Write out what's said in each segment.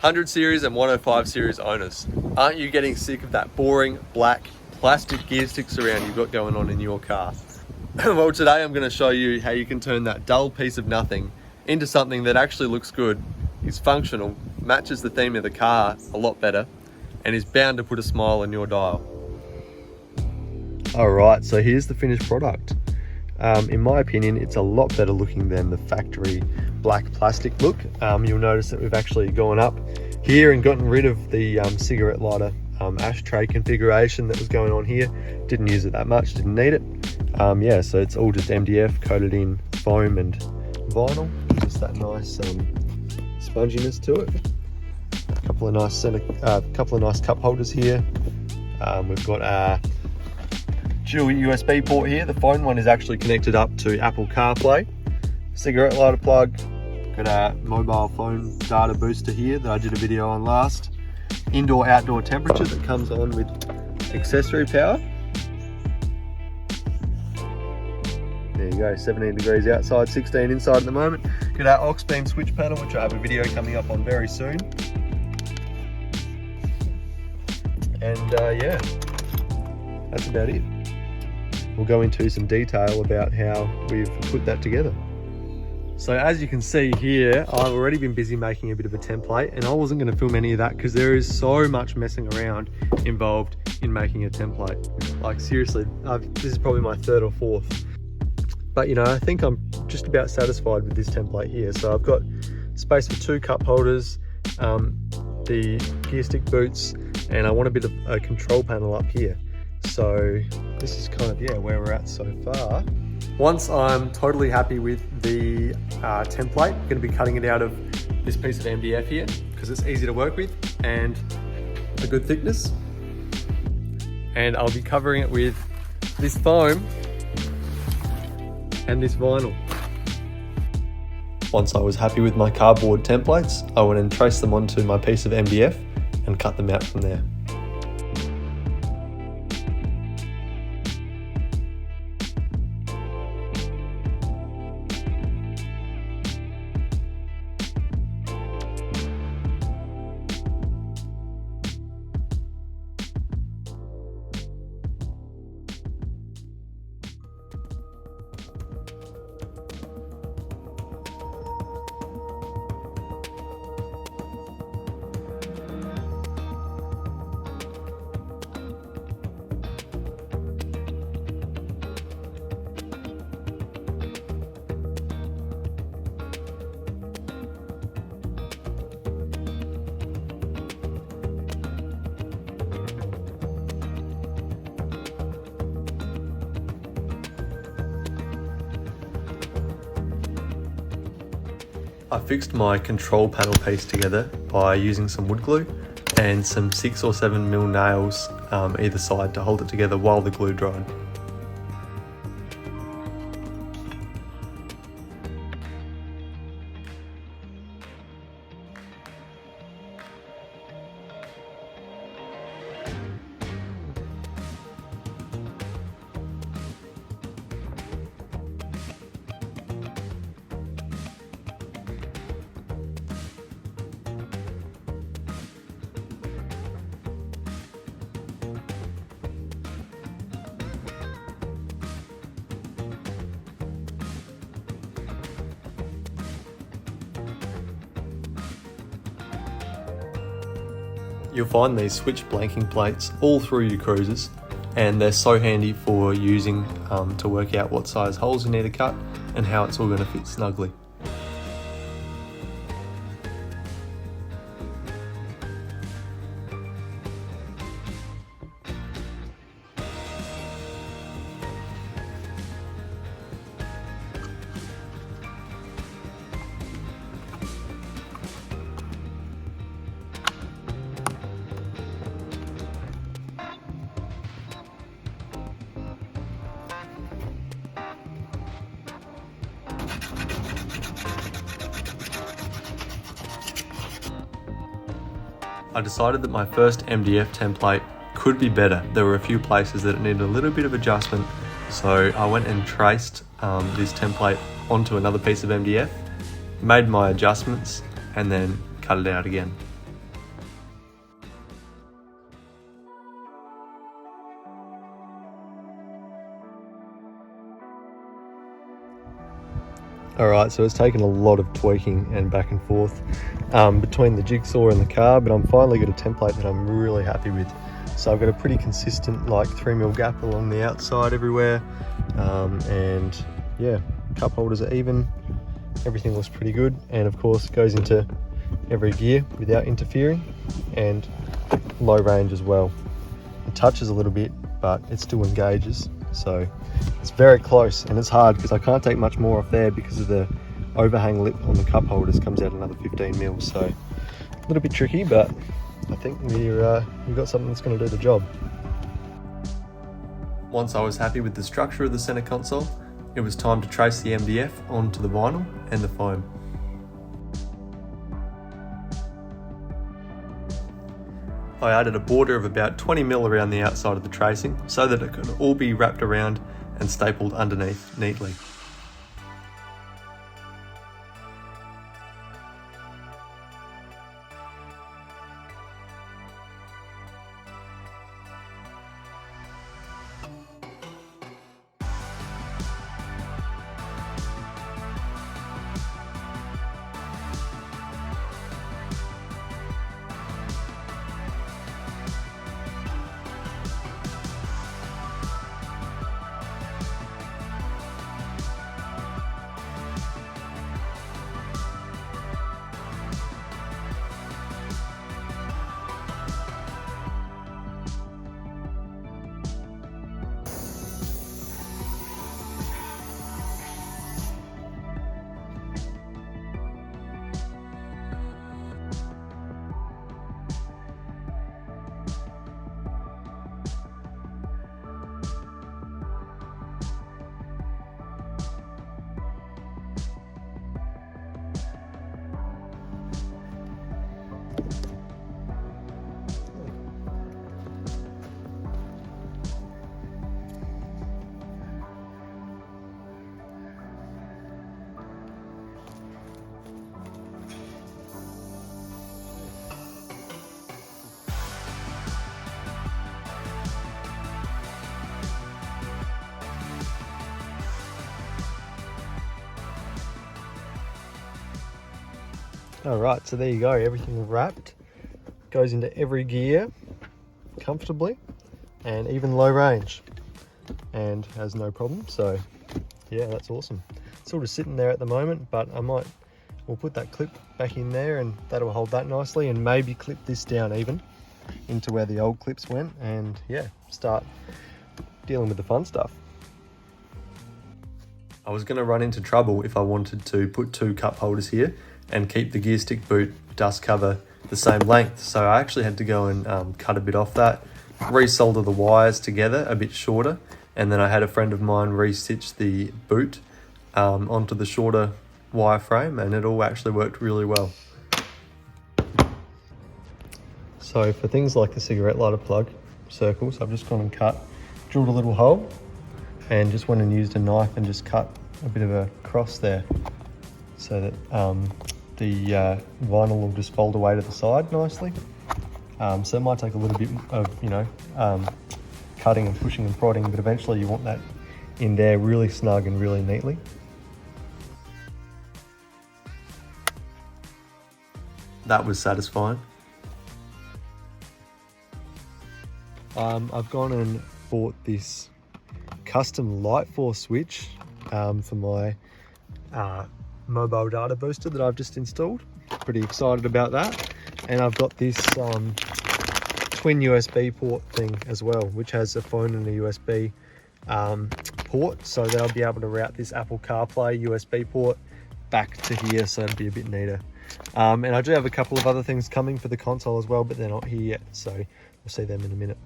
100 series and 105 series owners, aren't you getting sick of that boring black plastic gear stick surround you've got going on in your car? Well, today I'm going to show you how you can turn that dull piece of nothing into something that actually looks good, is functional, matches the theme of the car a lot better, and is bound to put a smile on your dial. Alright, so here's the finished product. In my opinion, it's a lot better looking than the factory black plastic look. You'll notice that we've actually gone up here and gotten rid of the cigarette lighter ashtray configuration that was going on here. Didn't use it that much, didn't need it. Yeah, so it's all just MDF coated in foam and vinyl. Just that nice sponginess to it. A couple of nice cup holders here. We've got a dual USB port here. The phone one is actually connected up to Apple CarPlay. Cigarette lighter plug. Got a mobile phone data booster here that I did a video on last. Indoor outdoor temperature that comes on with accessory power. There you go, 17 degrees outside, 16 inside at the moment. Got our aux beam switch panel, which I have a video coming up on very soon. And yeah, that's about it. We'll go into some detail about how we've put that together. So as you can see here, I've already been busy making a bit of a template, and I wasn't going to film any of that because there is so much messing around involved in making a template. Like seriously, this is probably my third or fourth. But you know, I think I'm just about satisfied with this template here. So I've got space for 2 cup holders, the gear stick boots, and I want a bit of a control panel up here. So this is kind of, yeah, where we're at so far. Once I'm totally happy with the template, I'm going to be cutting it out of this piece of MDF here because it's easy to work with and a good thickness. And I'll be covering it with this foam and this vinyl. Once I was happy with my cardboard templates, I went and traced them onto my piece of MDF and cut them out from there. I fixed my control panel piece together by using some wood glue and some 6 or 7 mil nails either side to hold it together while the glue dried. You'll find these switch blanking plates all through your cruisers, and they're so handy for using to work out what size holes you need to cut and how it's all going to fit snugly. I decided that my first MDF template could be better. There were a few places that it needed a little bit of adjustment, so I went and traced this template onto another piece of MDF, made my adjustments, and then cut it out again. Alright, so it's taken a lot of tweaking and back and forth between the jigsaw and the car, but I'm finally got a template that I'm really happy with. So I've got a pretty consistent like 3mm gap along the outside everywhere, and yeah, cup holders are even, everything looks pretty good, and of course it goes into every gear without interfering, and low range as well. It touches a little bit, but it still engages, so it's very close, and it's hard because I can't take much more off there because of the overhang lip on the cup holders comes out another 15mm, so a little bit tricky, but I think we've got something that's going to do the job. Once I was happy with the structure of the center console, it was time to trace the MDF onto the vinyl and the foam. I added a border of about 20mm around the outside of the tracing so that it could all be wrapped around and stapled underneath neatly. Alright, so there you go, everything wrapped, goes into every gear comfortably and even low range, and has no problem. So yeah, that's awesome. It's sort of sitting there at the moment, but we'll put that clip back in there and that'll hold that nicely, and maybe clip this down even into where the old clips went, and yeah, start dealing with the fun stuff. I was going to run into trouble if I wanted to put two cup holders here and keep the gear stick boot dust cover the same length. So I actually had to go and cut a bit off that, resolder the wires together a bit shorter, and then I had a friend of mine re-stitch the boot onto the shorter wire frame, and it all actually worked really well. So for things like the cigarette lighter plug circles, I've just gone and drilled a little hole, and just went and used a knife and just cut a bit of a cross there, so that the vinyl will just fold away to the side nicely. So it might take a little bit of cutting and pushing and prodding, but eventually you want that in there really snug and really neatly. That was satisfying. I've gone and bought this custom light force switch for my mobile data booster that I've just installed. Pretty excited about that. And I've got this twin USB port thing as well, which has a phone and a USB port, so that I'll be able to route this Apple CarPlay USB port back to here, so it'll be a bit neater. And I do have a couple of other things coming for the console as well, but they're not here yet, so we'll see them in a minute.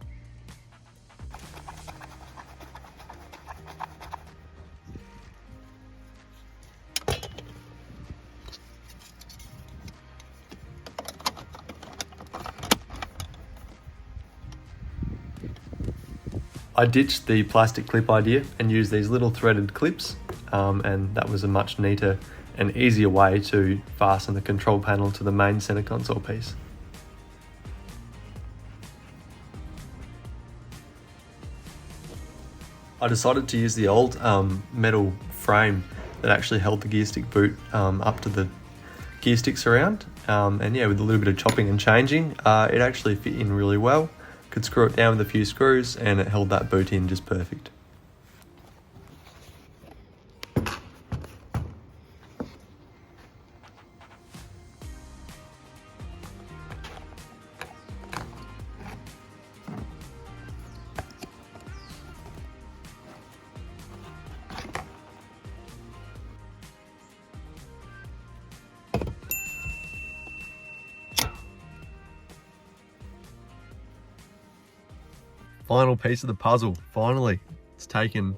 I ditched the plastic clip idea and used these little threaded clips, and that was a much neater and easier way to fasten the control panel to the main center console piece. I decided to use the old metal frame that actually held the gear stick boot up to the gear sticks around. And yeah, with a little bit of chopping and changing, it actually fit in really well. Could screw it down with a few screws and it held that boot in just perfect. Final piece of the puzzle, finally. It's taken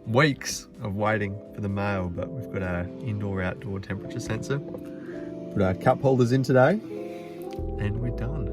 weeks of waiting for the mail, but we've got our indoor-outdoor temperature sensor. Put our cup holders in today, and we're done.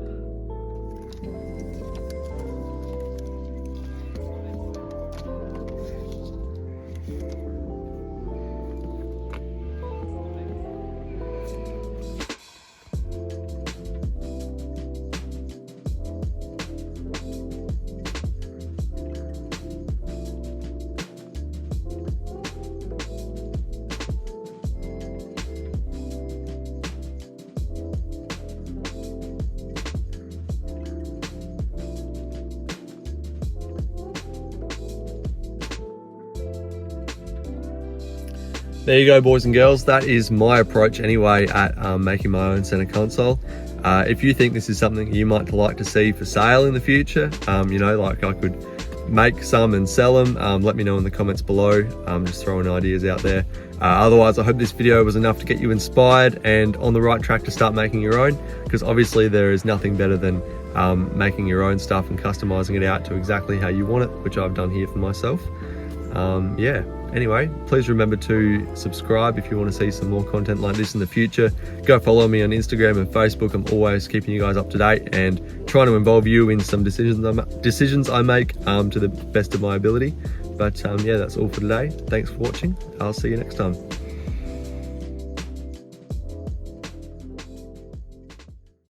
There you go, boys and girls. That is my approach anyway at making my own center console. If you think this is something you might like to see for sale in the future, you know, like I could make some and sell them, let me know in the comments below. Just throwing ideas out there. Otherwise, I hope this video was enough to get you inspired and on the right track to start making your own, because obviously there is nothing better than making your own stuff and customizing it out to exactly how you want it, which I've done here for myself. Yeah. Anyway, please remember to subscribe if you want to see some more content like this in the future. Go follow me on Instagram and Facebook. I'm always keeping you guys up to date and trying to involve you in some decisions I make to the best of my ability. But yeah, that's all for today. Thanks for watching. I'll see you next time.